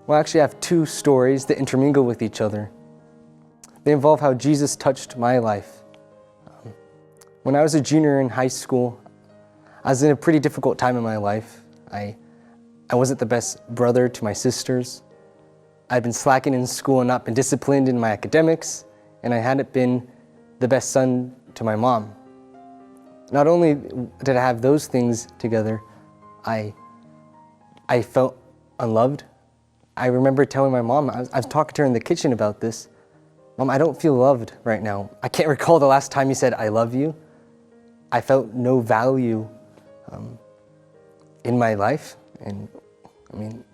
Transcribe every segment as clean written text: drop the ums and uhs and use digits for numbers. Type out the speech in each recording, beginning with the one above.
Well, actually, I have two stories that intermingle with each other. They involve how Jesus touched my life. When I was a junior in high school, I was in a pretty difficult time in my life. I wasn't the best brother to my sisters. I'd been slacking in school and not been disciplined in my academics, and I hadn't been the best son to my mom. Not only did I have those things together, I felt unloved. I remember telling my mom, I was talking to her in the kitchen about this, "Mom, I don't feel loved right now. I can't recall the last time you said, 'I love you.'" I felt no value in my life. And I mean,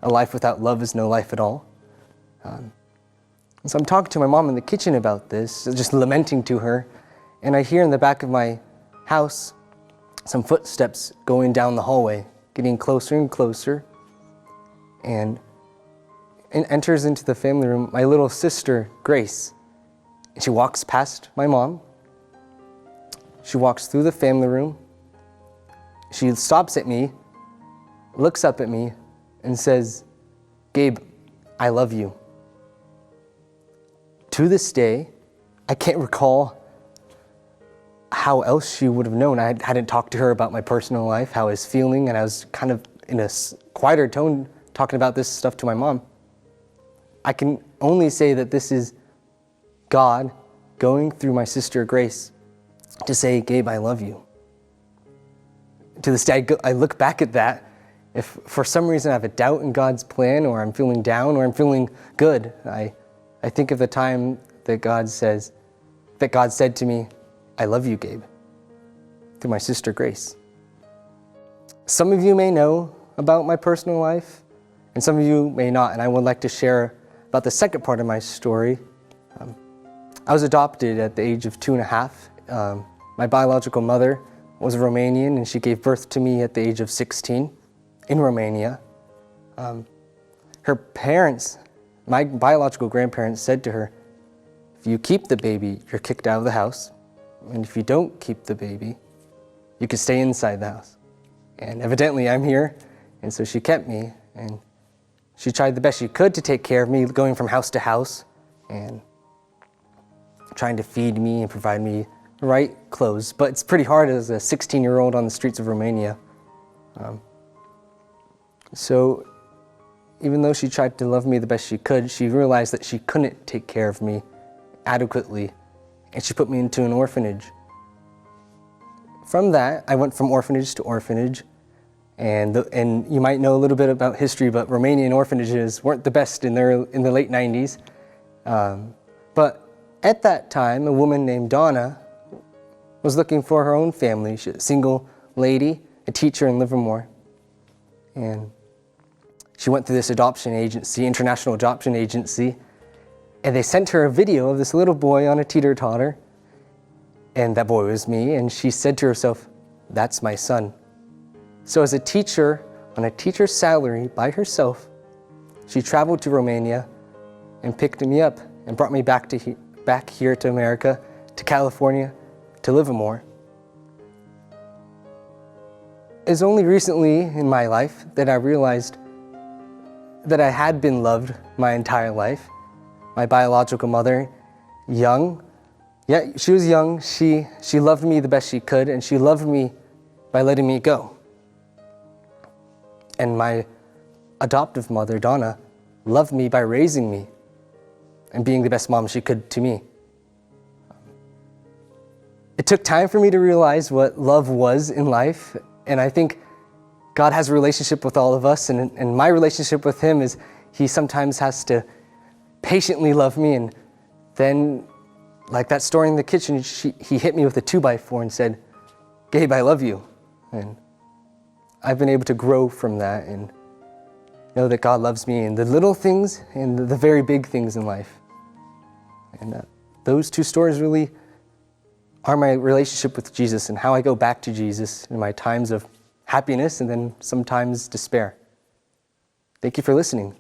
a life without love is no life at all. So I'm talking to my mom in the kitchen about this, just lamenting to her. And I hear in the back of my house some footsteps going down the hallway, getting closer and closer. And enters into the family room my little sister, Grace. And she walks past my mom. She walks through the family room. She stops at me, looks up at me, and says, "Gabe, I love you." To this day, I can't recall how else she would have known. I hadn't talked to her about my personal life, how I was feeling, and I was kind of in a quieter tone talking about this stuff to my mom. I can only say that this is God going through my sister Grace to say, "Gabe, I love you." To this day, I look back at that. If for some reason I have a doubt in God's plan, or I'm feeling down, or I'm feeling good, I think of the time that God said to me, "I love you, Gabe," through my sister Grace. Some of you may know about my personal life, and some of you may not, and I would like to share about the second part of my story. I was adopted at the age of 2.5. My biological mother was Romanian, and she gave birth to me at the age of 16 in Romania. Her parents, my biological grandparents, said to her, "If you keep the baby, you're kicked out of the house. And if you don't keep the baby, you can stay inside the house." And evidently I'm here, and so she kept me, and she tried the best she could to take care of me, going from house to house and trying to feed me and provide me the right clothes. But it's pretty hard as a 16-year-old on the streets of Romania. So even though she tried to love me the best she could, she realized that she couldn't take care of me adequately, and she put me into an orphanage. From that, I went from orphanage to orphanage. And you might know a little bit about history, but Romanian orphanages weren't the best in the late 90s. But at that time, a woman named Donna was looking for her own family. She's a single lady, a teacher in Livermore. And she went through this adoption agency, international adoption agency, and they sent her a video of this little boy on a teeter-totter. And that boy was me, and she said to herself, "That's my son." So as a teacher, on a teacher's salary by herself, she traveled to Romania and picked me up and brought me back here to America, to California, to Livermore. It's only recently in my life that I realized that I had been loved my entire life. My biological mother, she was young, she loved me the best she could, and she loved me by letting me go. And my adoptive mother, Donna, loved me by raising me and being the best mom she could to me. It took time for me to realize what love was in life, and I think God has a relationship with all of us, and my relationship with Him is He sometimes has to patiently love me, and then, like that story in the kitchen, He hit me with a 2x4 and said, "Gabe, I love you." And I've been able to grow from that and know that God loves me in the little things and the very big things in life. And those two stories really are my relationship with Jesus and how I go back to Jesus in my times of happiness and then sometimes despair. Thank you for listening.